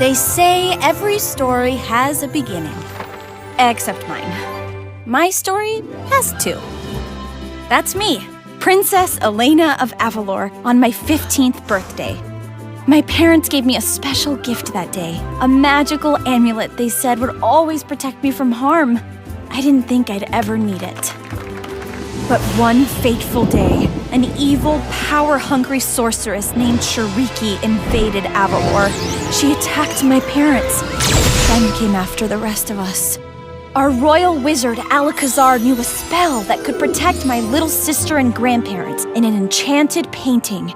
They say every story has a beginning. Except mine. My story has two. That's me, Princess Elena of Avalor, on my 15th birthday. My parents gave me a special gift that day, a magical amulet they said would always protect me from harm. I didn't think I'd ever need it. But one fateful day, an evil, power-hungry sorceress named Shuriki invaded Avalor. She attacked my parents, then came after the rest of us. Our royal wizard, Alakazar, knew a spell that could protect my little sister and grandparents in an enchanted painting.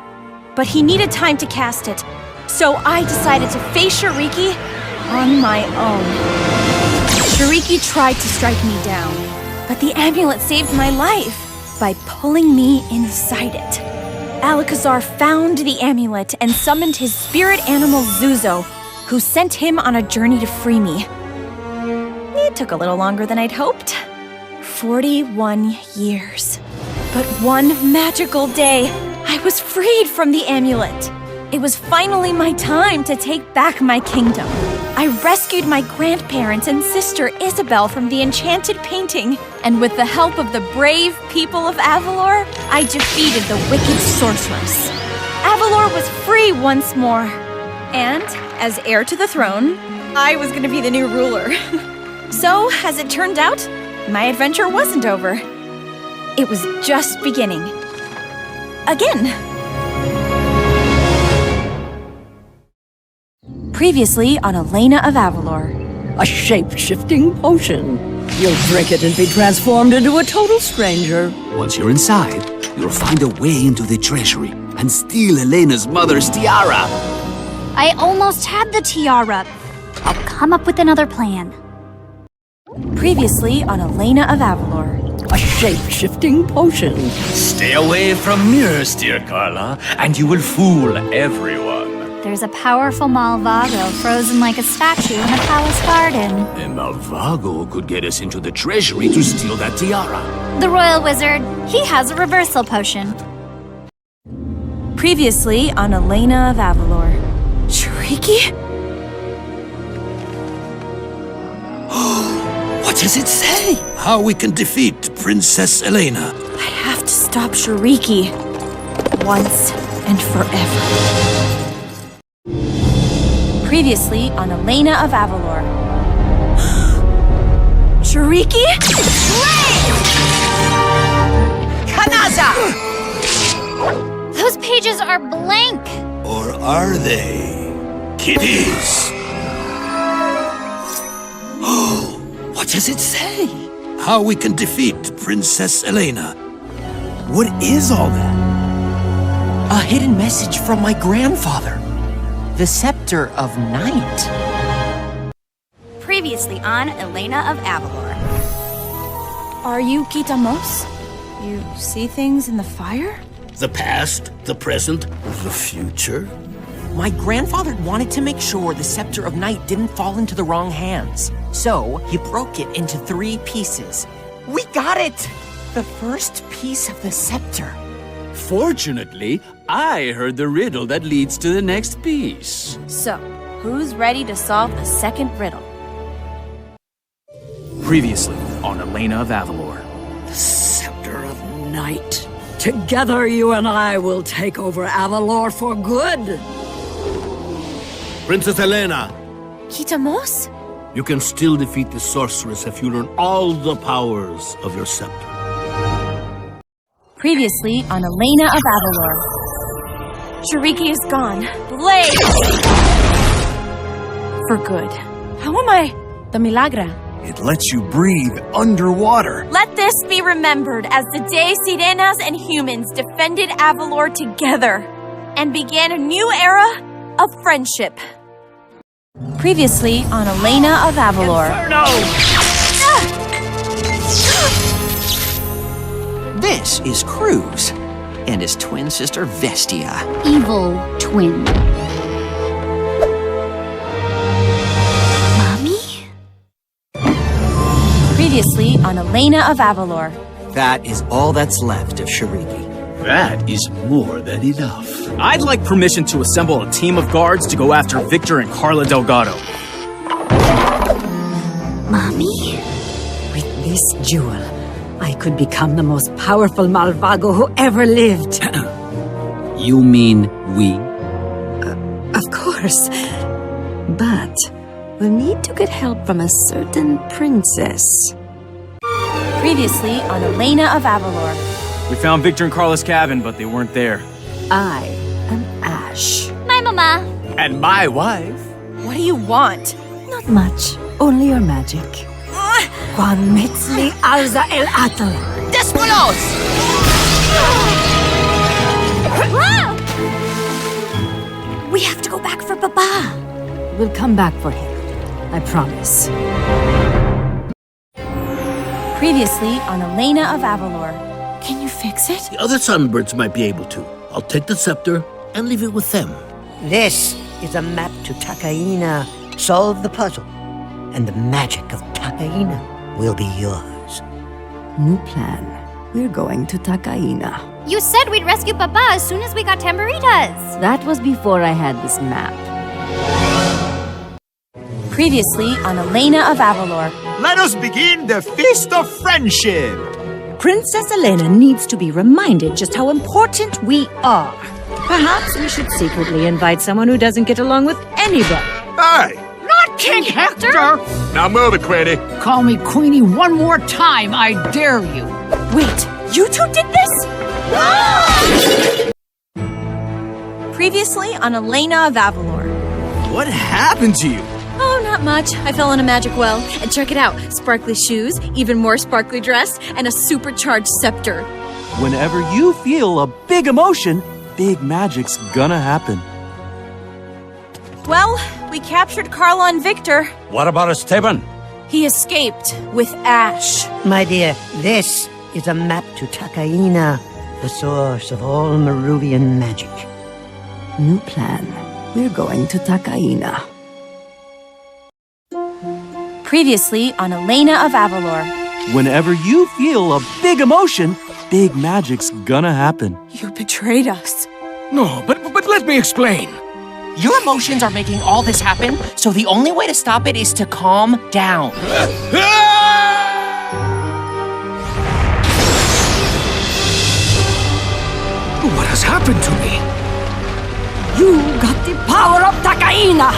But he needed time to cast it, so I decided to face Shuriki on my own. Shuriki tried to strike me down, but the amulet saved my life by pulling me inside it. Alakazar found the amulet and summoned his spirit animal Zuzo, who sent him on a journey to free me. It took a little longer than I'd hoped. 41 years. But one magical day, I was freed from the amulet. It was finally my time to take back my kingdom. I rescued my grandparents and sister Isabel from the enchanted painting, and with the help of the brave people of Avalor, I defeated the wicked sorceress. Avalor was free once more. And, as heir to the throne, I was going to be the new ruler. So, as it turned out, my adventure wasn't over. It was just beginning. Again. Previously on Elena of Avalor. A shape-shifting potion. You'll drink it and be transformed into a total stranger. Once you're inside, you'll find a way into the treasury and steal Elena's mother's tiara. I almost had the tiara. I'll come up with another plan. Previously on Elena of Avalor. A shape-shifting potion. Stay away from mirrors, dear Carla, and you will fool everyone. There's a powerful Malvago frozen like a statue in a palace garden. A Malvago could get us into the treasury to steal that tiara. The royal wizard, he has a reversal potion. Previously on Elena of Avalor. Shuriki? What does it say? How we can defeat Princess Elena? I have to stop Shuriki. Once and forever. Previously on Elena of Avalor. Shuriki? Kanaza! Those pages are blank. Or are they? Kitties! What does it say? How we can defeat Princess Elena? What is all that? A hidden message from my grandfather. The Scepter of Night. Previously on Elena of Avalor. Are you Kitamos? You see things in the fire? The past, the present, the future? My grandfather wanted to make sure the Scepter of Night didn't fall into the wrong hands. So, he broke it into 3 pieces. We got it! The first piece of the scepter. Fortunately, I heard the riddle that leads to the next piece. So, who's ready to solve the second riddle? Previously on Elena of Avalor. The Scepter of Night. Together you and I will take over Avalor for good. Princess Elena, Kitamos? you can still defeat the sorceress if you learn all the powers of your scepter. Previously on Elena of Avalor. Shuriki is gone. Blaze! For good. How am I? The Milagra. It lets you breathe underwater. Let this be remembered as the day Sirenas and humans defended Avalor together and began a new era of friendship. Previously on Elena of Avalor. This is Cruz and his twin sister Vestia. Evil twin. Mommy? Previously on Elena of Avalor. That is all that's left of Shuriki. That is more than enough. I'd like permission to assemble a team of guards to go after Victor and Carla Delgado. Mommy? With this jewel, I could become the most powerful Malvago who ever lived. You mean we? Of course. But we'll need to get help from a certain princess. Previously on Elena of Avalor. We found Victor and Carla's cabin, but they weren't there. I am Ash. My mama. And my wife. What do you want? Not much, only your magic. Juan Metzli Alza El Atal. Despolos! We have to go back for Papa. We'll come back for him. I promise. Previously on Elena of Avalor. Can you fix it? The other Sunbirds might be able to. I'll take the scepter and leave it with them. This is a map to Takaina. Solve the puzzle, and the magic of Takaina will be yours. New plan. We're going to Takaina. You said we'd rescue Papa as soon as we got Tamburitas. That was before I had this map. Previously on Elena of Avalor. Let us begin the Feast of Friendship! Princess Elena needs to be reminded just how important we are. Perhaps we should secretly invite someone who doesn't get along with anybody. Hey! Not King Hector! Now move it, Queenie. Call me Queenie one more time, I dare you. Wait, you two did this? Previously on Elena of Avalor. What happened to you? Oh, not much. I fell in a magic well. And check it out. Sparkly shoes, even more sparkly dress, and a supercharged scepter. Whenever you feel a big emotion, big magic's gonna happen. Well, we captured Carla and Victor. What about Esteban? He escaped with Ash. My dear, this is a map to Takaina, the source of all Maruvian magic. New plan. We're going to Takaina. Previously on Elena of Avalor. Whenever you feel a big emotion, big magic's gonna happen. You betrayed us. No, but let me explain. Your emotions are making all this happen, so the only way to stop it is to calm down. What has happened to me? You got the power of Takaina!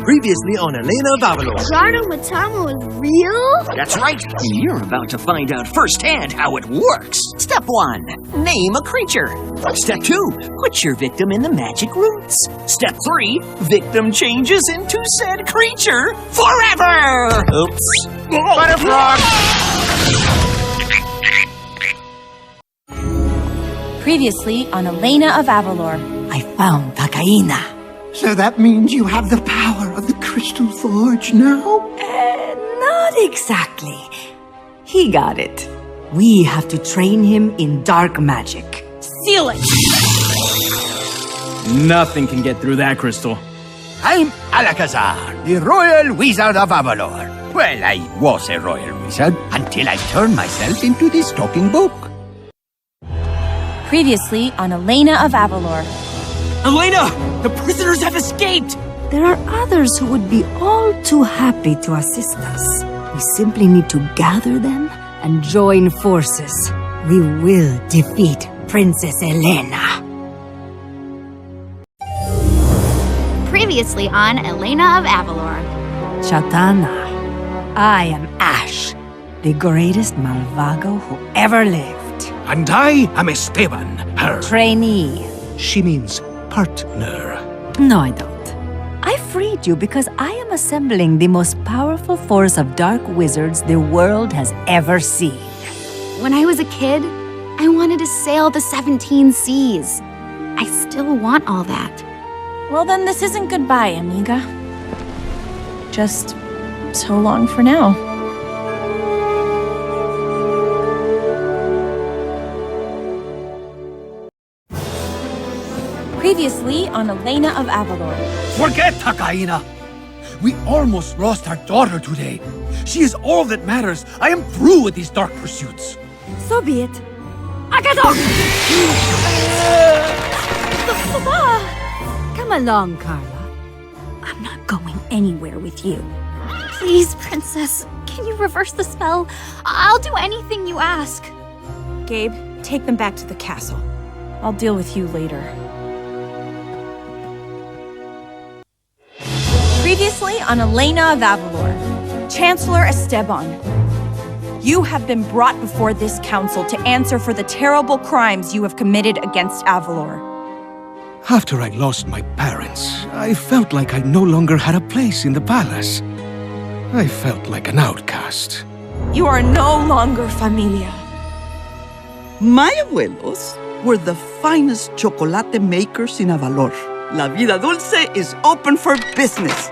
Previously on Elena of Avalor. Garden Matamo is real? That's right, and you're about to find out firsthand how it works. Step 1, name a creature. Step 2, put your victim in the magic roots. Step 3, victim changes into said creature forever! Oops. Butterfrog! Previously on Elena of Avalor. I found Takaina. So that means you have the power of the Crystal Forge now? Not exactly. He got it. We have to train him in dark magic. Seal it! Nothing can get through that crystal. I'm Alakazar, the Royal Wizard of Avalor. Well, I was a Royal Wizard until I turned myself into this talking book. Previously on Elena of Avalor. Elena! The prisoners have escaped! There are others who would be all too happy to assist us. We simply need to gather them and join forces. We will defeat Princess Elena. Previously on Elena of Avalor. Chatana, I am Ash, the greatest Malvago who ever lived. And I am Esteban, her... Trainee. She means partner. No, I don't. I freed you because I am assembling the most powerful force of dark wizards the world has ever seen. When I was a kid, I wanted to sail the 17 seas. I still want all that. Well, then this isn't goodbye, amiga. Just so long for now. Previously on Elena of Avalor. Forget Takaina! We almost lost our daughter today. She is all that matters. I am through with these dark pursuits. So be it. Come along, Carla. I'm not going anywhere with you. Please, Princess, can you reverse the spell? I'll do anything you ask. Gabe, take them back to the castle. I'll deal with you later. Previously on Elena of Avalor, Chancellor Esteban. You have been brought before this council to answer for the terrible crimes you have committed against Avalor. After I lost my parents, I felt like I no longer had a place in the palace. I felt like an outcast. You are no longer familia. My abuelos were the finest chocolate makers in Avalor. La Vida Dulce is open for business.